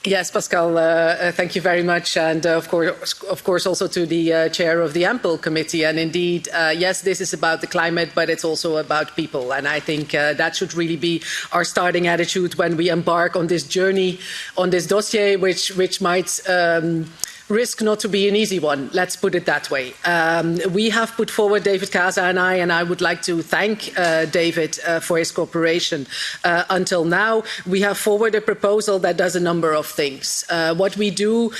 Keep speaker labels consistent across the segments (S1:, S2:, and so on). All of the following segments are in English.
S1: Yes, Pascal, thank you very much. And of course, also to the chair of the EMPL committee. And indeed, yes, this is about the climate, but it's also about people. And I think that should really be our starting attitude when we embark on this journey, on this dossier, which might risk not to be an easy one. Let's put it that way. We have put forward, David Casa and I would like to thank David for his cooperation until now. We have forwarded a proposal that does a number of things. What we do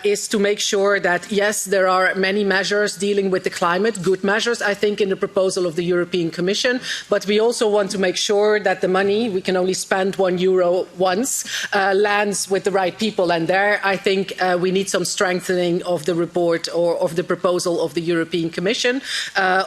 S1: is to make sure that, yes, there are many measures dealing with the climate, good measures, I think, in the proposal of the European Commission, but we also want to make sure that the money, we can only spend €1 once, lands with the right people. And there, I think we need some strengthening of the report or of the proposal of the European Commission,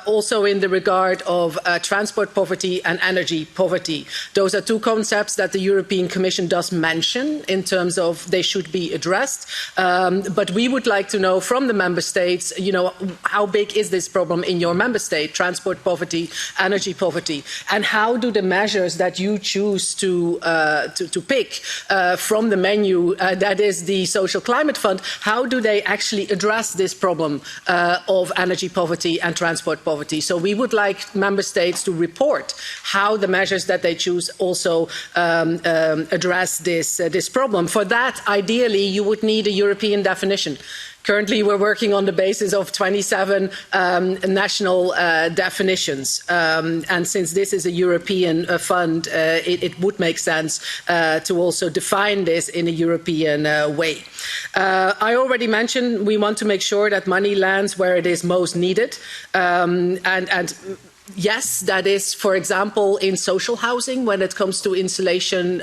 S1: also in the regard of transport poverty and energy poverty. Those are two concepts that the European Commission does mention in terms of they should be addressed. But we would like to know from the member states, you know, how big is this problem in your member state, transport poverty, energy poverty, and how do the measures that you choose to pick from the menu, that is the Social Climate Fund, how do they actually address this problem of energy poverty and transport poverty? So we would like member states to report how the measures that they choose also address this problem. For that, ideally, you would need a European definition. Currently, we're working on the basis of 27 national definitions. And since this is a European fund, it would make sense to also define this in a European way. I already mentioned we want to make sure that money lands where it is most needed. Yes, that is, for example, in social housing, when it comes to insulation,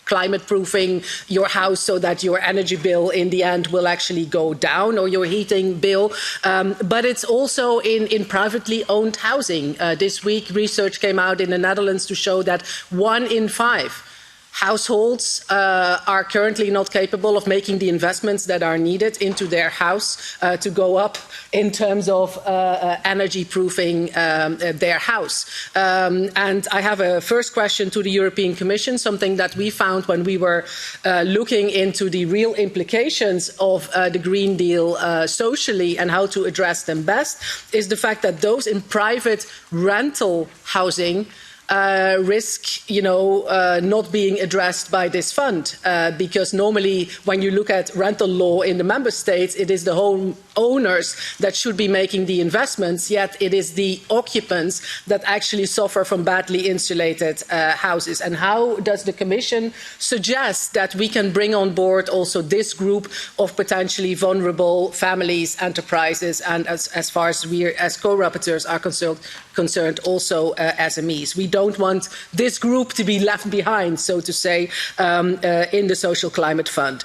S1: climate proofing your house so that your energy bill in the end will actually go down, or your heating bill. But it's also in privately owned housing. This week, research came out in the Netherlands to show that 1 in 5 households are currently not capable of making the investments that are needed into their house to go up in terms of energy proofing their house. And I have a first question to the European Commission, something that we found when we were looking into the real implications of the Green Deal socially and how to address them best, is the fact that those in private rental housing risk, not being addressed by this fund, because normally when you look at rental law in the member states, it is the home owners that should be making the investments, yet it is the occupants that actually suffer from badly insulated houses. And how does the Commission suggest that we can bring on board also this group of potentially vulnerable families, enterprises, and as far as we as co-rapporteurs are concerned also SMEs. We don't want this group to be left behind, so to say, in the Social Climate Fund.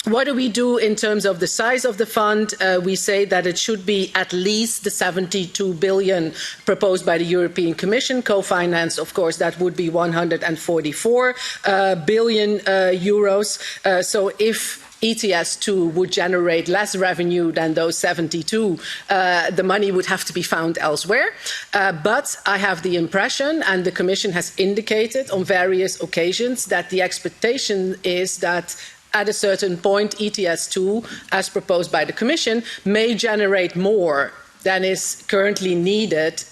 S1: What do we do in terms of the size of the fund? We say that it should be at least the 72 billion proposed by the European Commission. Co-finance, of course, that would be 144 billion euros. So if ETS2 would generate less revenue than those 72, the money would have to be found elsewhere. But I have the impression, and the Commission has indicated on various occasions, that the expectation is that at a certain point, ETS2, as proposed by the Commission, may generate more than is currently needed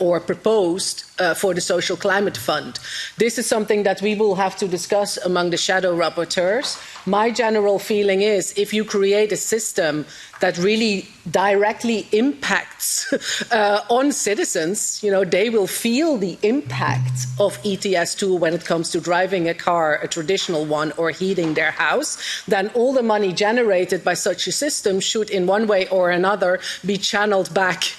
S1: or proposed for the Social Climate Fund. This is something that we will have to discuss among the shadow rapporteurs. My general feeling is if you create a system that really directly impacts on citizens, they will feel the impact of ETS2 when it comes to driving a car, a traditional one, or heating their house, then all the money generated by such a system should in one way or another be channeled back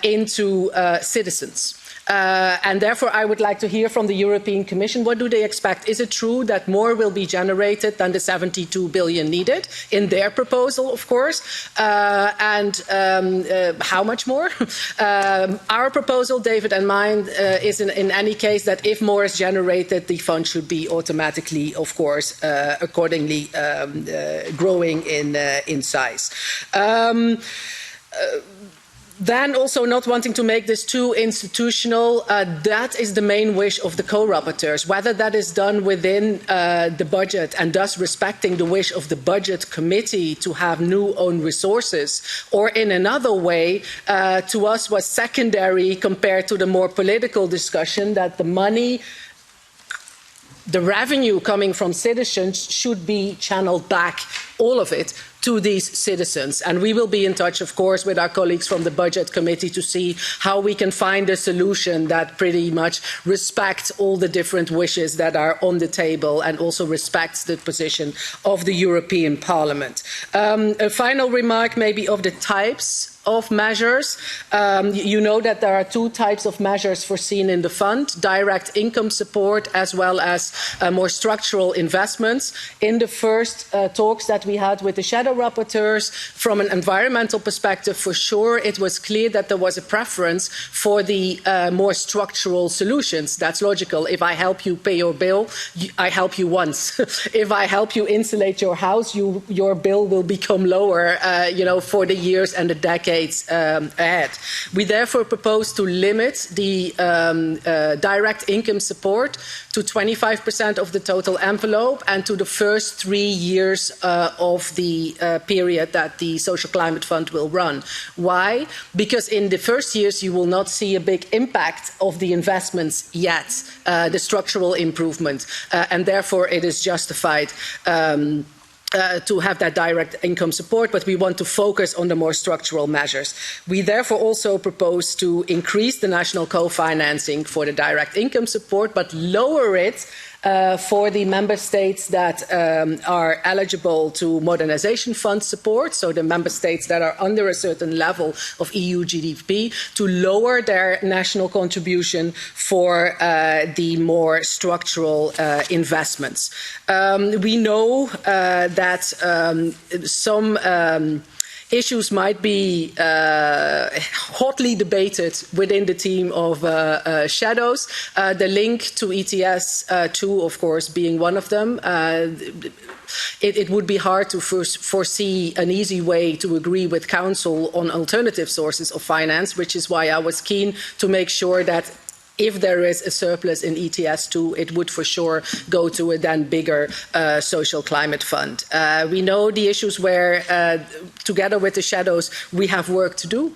S1: into citizens. And therefore, I would like to hear from the European Commission, what do they expect? Is it true that more will be generated than the 72 billion needed in their proposal, of course? And how much more? Our proposal, David and mine, is in any case that if more is generated, the fund should be automatically, of course, accordingly growing in size. Then also not wanting to make this too institutional, that is the main wish of the co-rapporteurs. Whether that is done within the budget and thus respecting the wish of the budget committee to have new own resources, or in another way, to us was secondary compared to the more political discussion that the money, the revenue coming from citizens should be channeled back, all of it, to these citizens. And we will be in touch, of course, with our colleagues from the Budget Committee to see how we can find a solution that pretty much respects all the different wishes that are on the table and also respects the position of the European Parliament. A final remark maybe of the types of measures. You know that there are two types of measures foreseen in the fund, direct income support as well as more structural investments. In the first talks that we had with the shadow rapporteurs, from an environmental perspective, for sure, it was clear that there was a preference for the more structural solutions. That's logical. If I help you pay your bill, I help you once. If I help you insulate your house, your bill will become lower, for the years and the decades ahead. We therefore propose to limit the direct income support to 25% of the total envelope and to the first 3 years of the period that the Social Climate Fund will run. Why? Because in the first years you will not see a big impact of the investments yet, the structural improvement, and therefore it is justified to have that direct income support, but we want to focus on the more structural measures. We therefore also propose to increase the national co-financing for the direct income support, but lower it for the member states that are eligible to modernization fund support, so the member states that are under a certain level of EU GDP, to lower their national contribution for the more structural investments. We know that some issues might be hotly debated within the team of shadows. The link to ETS2, of course, being one of them. It would be hard to foresee an easy way to agree with Council on alternative sources of finance, which is why I was keen to make sure that if there is a surplus in ETS2, it would for sure go to a then bigger social climate fund. We know the issues where, together with the shadows, we have work to do.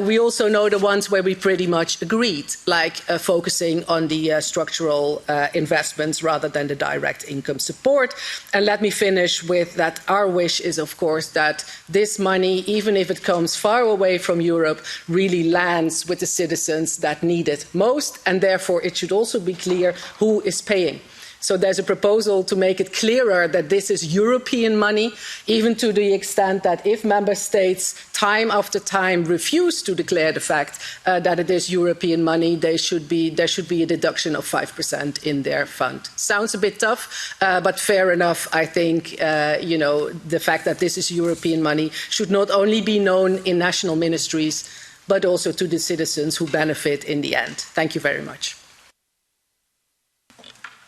S1: We also know the ones where we pretty much agreed, like focusing on the structural investments rather than the direct income support. And let me finish with that our wish is, of course, that this money, even if it comes far away from Europe, really lands with the citizens that need it most. And therefore, it should also be clear who is paying. So there's a proposal to make it clearer that this is European money, even to the extent that if member states time after time refuse to declare the fact that it is European money, there should be a deduction of 5% in their fund. Sounds a bit tough, but fair enough. I think the fact that this is European money should not only be known in national ministries, but also to the citizens who benefit in the end. Thank you very much.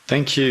S2: Thank you.